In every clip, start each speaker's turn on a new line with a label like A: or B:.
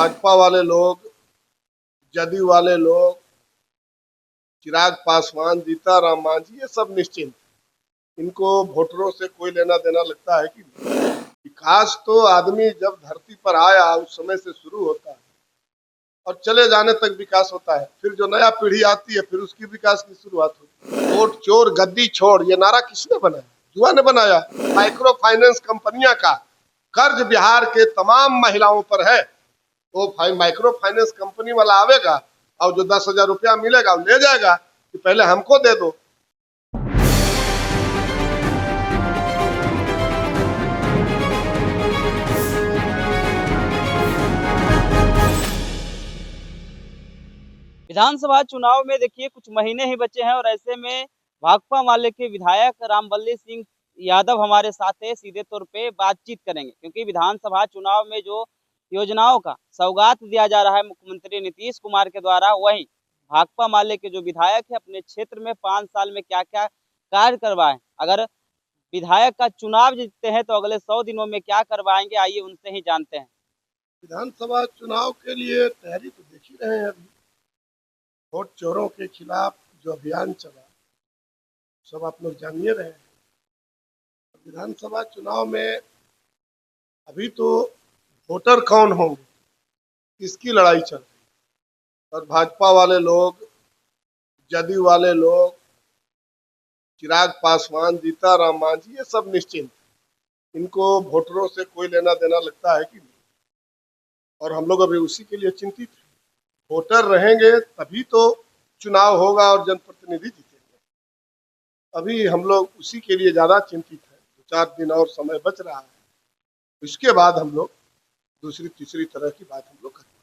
A: भाजपा वाले लोग, जदयू वाले लोग, चिराग पासवान, जीताराम मांझी, ये सब निश्चिंत। इनको वोटरों से कोई लेना देना लगता है कि विकास तो आदमी जब धरती पर आया उस समय से शुरू होता है और चले जाने तक विकास होता है। फिर जो नया पीढ़ी आती है फिर उसकी विकास की शुरुआत होती है। वोट चोर गद्दी छोड़, ये नारा किसने बनाया? युवा ने बनाया। माइक्रो फाइनेंस कंपनियां का कर्ज बिहार के तमाम महिलाओं पर है। तो माइक्रो फाइनेंस कंपनी वाला आवेगा और जो 10,000 रुपया मिलेगा वो ले जाएगा कि पहले हमको दे दो।
B: विधानसभा चुनाव में देखिए कुछ महीने ही बचे हैं और ऐसे में भाकपा माले के विधायक रामबल्ली सिंह यादव हमारे साथ है। सीधे तौर पे बातचीत करेंगे क्योंकि विधानसभा चुनाव में जो योजनाओं का सौगात दिया जा रहा है मुख्यमंत्री नीतीश कुमार के द्वारा, वहीं भाकपा माले के जो विधायक है अपने क्षेत्र में 5 साल में क्या क्या कार्य करवाए। अगर विधायक का चुनाव जीतते हैं तो अगले 100 दिनों में क्या करवाएंगे, आइए उनसे ही जानते हैं।
A: विधानसभा चुनाव के लिए तैयारी तो देख ही रहे हैं। अभी वोट चोरों के खिलाफ जो अभियान चला सब आप लोग जानिए रहे हैं। विधानसभा चुनाव में अभी तो वोटर कौन होंगे इसकी लड़ाई चल रही है और भाजपा वाले लोग, जदयू वाले लोग, चिराग पासवान, जीताराम मांझी, ये सब निश्चिंत। इनको वोटरों से कोई लेना देना लगता है कि नहीं, और हम लोग अभी उसी के लिए चिंतित हैं। वोटर रहेंगे तभी तो चुनाव होगा और जनप्रतिनिधि जीतेंगे। अभी हम लोग उसी के लिए ज्यादा चिंतित हैं। 2-4 दिन और समय बच रहा है, इसके बाद हम लोग दूसरी तीसरी तरह की बात हम लोग करेंगे।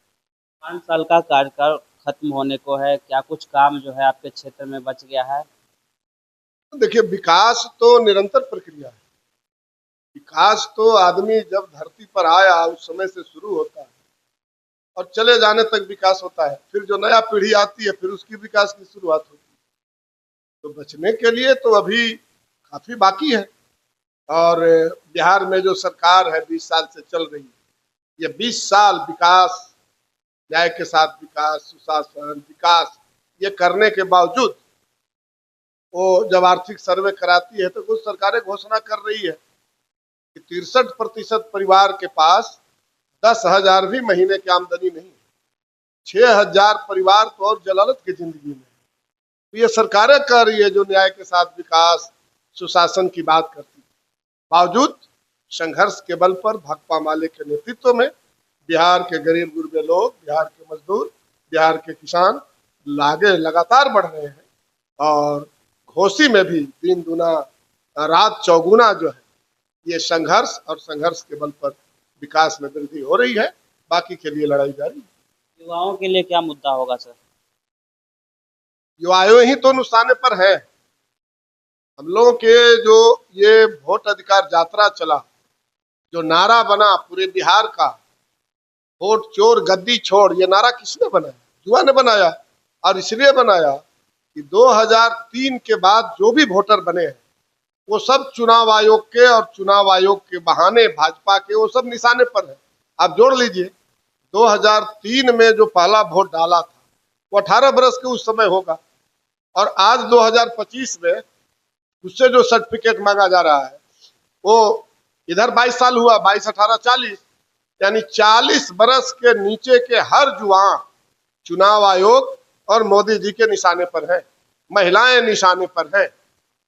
B: 5 साल का कार्यकाल खत्म होने को है, क्या कुछ काम जो है आपके क्षेत्र में बच गया है?
A: तो देखिए, विकास तो निरंतर प्रक्रिया है। विकास तो आदमी जब धरती पर आया उस समय से शुरू होता है और चले जाने तक विकास होता है। फिर जो नया पीढ़ी आती है फिर उसकी विकास की शुरुआत होती है। तो बचने के लिए तो अभी काफी बाकी है। और बिहार में जो सरकार है 20 साल से चल रही है, ये 20 साल विकास, न्याय के साथ विकास, सुशासन, विकास, ये करने के बावजूद वो जब आर्थिक सर्वे कराती है तो कुछ सरकारें घोषणा कर रही है कि 63% परिवार के पास 10,000 भी महीने की आमदनी नहीं है। 6,000 परिवार तो और जलालत की जिंदगी में है। तो ये सरकारें कर रही है जो न्याय के साथ विकास, सुशासन की बात करती है। बावजूद संघर्ष के बल पर भाकपा माले के नेतृत्व में बिहार के गरीब गुरबे लोग, बिहार के मजदूर, बिहार के किसान आगे लगातार बढ़ रहे हैं और घोसी में भी दिन दुना रात चौगुना जो है, ये संघर्ष और संघर्ष के बल पर विकास में वृद्धि हो रही है। बाकी के लिए लड़ाई जारी है।
B: युवाओं के लिए क्या मुद्दा होगा सर?
A: युवाओं ही तो नुकसाने पर है। हम लोगों के जो ये वोट अधिकार यात्रा चला, जो नारा बना पूरे बिहार का, वोट चोर गद्दी छोड़, ये नारा किसने बनाया? युवा ने बनाया। और इसलिए बनाया कि 2003 के बाद जो भी वोटर बने हैं वो सब चुनाव आयोग के, और चुनाव आयोग के बहाने भाजपा के, वो सब निशाने पर है। आप जोड़ लीजिए, 2003 में जो पहला वोट डाला था वो 18 बरस के उस समय होगा, और आज 2025 में उससे जो सर्टिफिकेट मांगा जा रहा है वो इधर 22 साल हुआ, 22, 18, 40, यानी 40 बरस के नीचे के हर युवा चुनाव आयोग और मोदी जी के निशाने पर है, महिलाएं निशाने पर है।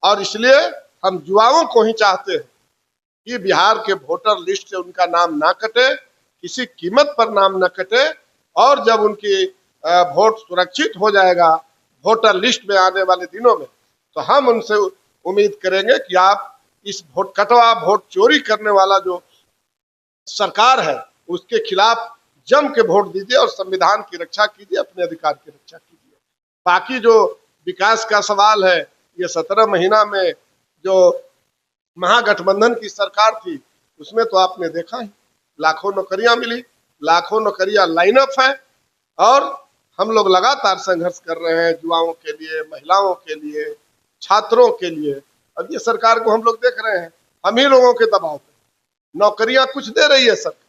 A: और इसलिए हम युवाओं को ही चाहते हैं कि बिहार के वोटर लिस्ट से उनका नाम ना कटे, किसी कीमत पर नाम न कटे, और जब उनकी वोट सुरक्षित हो जाएगा वोटर लिस्ट में आने वाले दिनों में, तो हम उनसे उम्मीद करेंगे कि आप इस वोट कटवा, वोट चोरी करने वाला जो सरकार है उसके खिलाफ जम के वोट दीजिए और संविधान की रक्षा कीजिए, अपने अधिकार की रक्षा कीजिए। बाकी जो विकास का सवाल है, ये 17 महीना में जो महागठबंधन की सरकार थी उसमें तो आपने देखा ही, लाखों नौकरियां मिली, लाखों नौकरियां लाइनअप है, और हम लोग लगातार संघर्ष कर रहे हैं युवाओं के लिए, महिलाओं के लिए, छात्रों के लिए। अब ये सरकार को हम लोग देख रहे हैं, हम ही लोगों के दबाव पे नौकरियां कुछ दे रही है सरकार,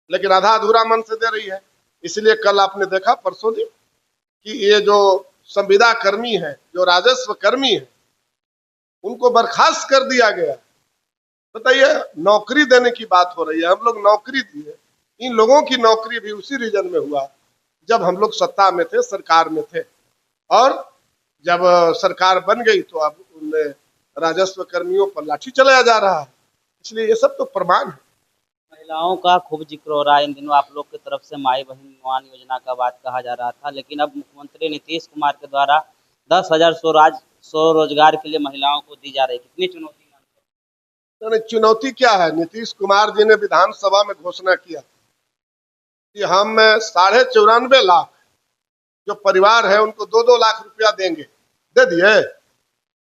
A: लेकिन आधा अधूरा मन से दे रही है। इसलिए कल आपने देखा परसों दिन कि ये जो संविदा कर्मी है, जो राजस्व कर्मी है, उनको बर्खास्त कर दिया गया। बताइए, नौकरी देने की बात हो रही है, हम लोग नौकरी दिए। इन लोगों की नौकरी भी उसी रीजन में हुआ जब हम लोग सत्ता में थे, सरकार में थे। और जब सरकार बन गई तो अब उन राजस्व कर्मियों पर लाठी चलाया जा रहा है। इसलिए ये सब तो प्रमाण है।
B: महिलाओं का खूब जिक्र हो रहा है इन दिनों, आप लोग की तरफ से माई बहन नुआन योजना का बात कहा जा रहा था, लेकिन अब मुख्यमंत्री नीतीश कुमार के द्वारा 10,000 स्वरोजगार के लिए महिलाओं को दी जा रही है। कितनी चुनौती मानते
A: तो चुनौती क्या है? नीतीश कुमार जी ने विधानसभा में घोषणा किया कि हम 94.5 लाख जो परिवार है उनको 2-2 लाख रुपया देंगे। दे दिए?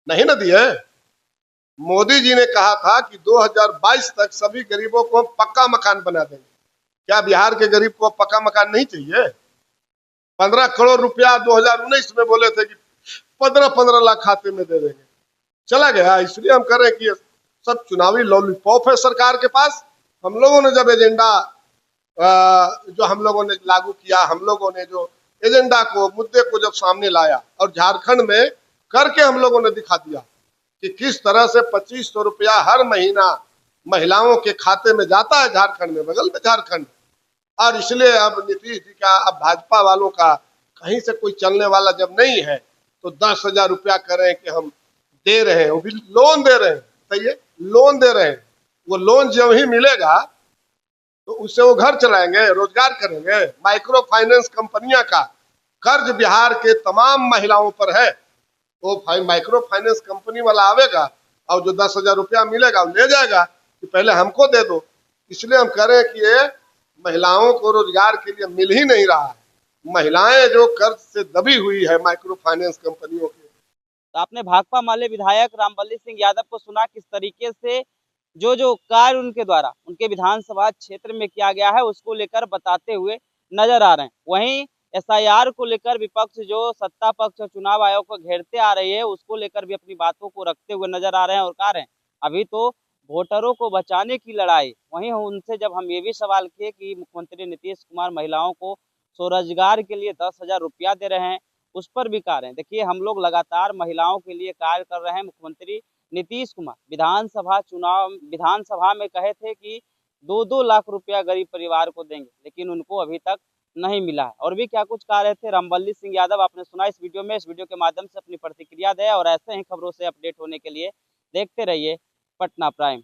A: नहीं ना दिए। मोदी जी ने कहा था कि 2022 तक सभी गरीबों को पक्का मकान बना देंगे। क्या बिहार के गरीब को पक्का मकान नहीं चाहिए? 15 करोड़ रुपया 2019 में बोले थे कि 15-15 लाख खाते में दे देंगे, चला गया। इसलिए हम कह रहे हैं कि सब चुनावी लॉलीपॉप है सरकार के पास। हम लोगों ने जब एजेंडा जो हम लोगों ने लागू किया, हम लोगों ने जो एजेंडा को, मुद्दे को जब सामने लाया और झारखंड में करके हम लोगों ने दिखा दिया कि किस तरह से 2500 रुपया हर महीना महिलाओं के खाते में जाता है झारखंड में, बगल में झारखंड। और इसलिए अब नीतीश जी का, अब भाजपा वालों का कहीं से कोई चलने वाला जब नहीं है तो 10,000 रुपया करें कि हम दे रहे हैं, वो भी लोन दे रहे हैं। बताइए, लोन दे रहे हैं। वो लोन जब ही मिलेगा तो उससे वो घर चलाएंगे, रोजगार करेंगे। माइक्रो फाइनेंस कंपनियां का कर्ज बिहार के तमाम महिलाओं पर है। वो माइक्रो फाइनेंस कंपनी वाला आवेगा और जो 10,000 रुपया मिलेगा वो ले जाएगा कि पहले हमको दे दो। इसलिए हम कह रहे हैं कि ये महिलाओं को रोजगार के लिए मिल ही नहीं रहा है। महिलाएं जो कर्ज से दबी हुई है माइक्रो फाइनेंस कंपनियों के।
B: तो आपने भाकपा माले विधायक रामबल्ली सिंह यादव को सुना किस तरीके से जो कार्य उनके द्वारा उनके विधानसभा क्षेत्र में किया गया है उसको लेकर बताते हुए नजर आ रहे हैं। वहीं एसआईआर को लेकर विपक्ष जो सत्ता पक्ष और चुनाव आयोग को घेरते आ रही है उसको लेकर भी अपनी बातों को रखते हुए नजर आ रहे हैं और कह रहे हैं अभी तो वोटरों को बचाने की लड़ाई। वहीं उनसे जब हम ये भी सवाल किए कि मुख्यमंत्री नीतीश कुमार महिलाओं को स्वरोजगार के लिए 10,000 रुपया दे रहे हैं, उस पर भी कह रहे हैं देखिए हम लोग लगातार महिलाओं के लिए कार्य कर रहे हैं। मुख्यमंत्री नीतीश कुमार विधानसभा में कहे थे कि 2-2 लाख रुपया गरीब परिवार को देंगे, लेकिन उनको अभी तक नहीं मिला है। और भी क्या कुछ कह रहे थे रामबल्ली सिंह यादव आपने सुना इस वीडियो में। इस वीडियो के माध्यम से अपनी प्रतिक्रिया दें और ऐसे ही खबरों से अपडेट होने के लिए देखते रहिए पटना प्राइम।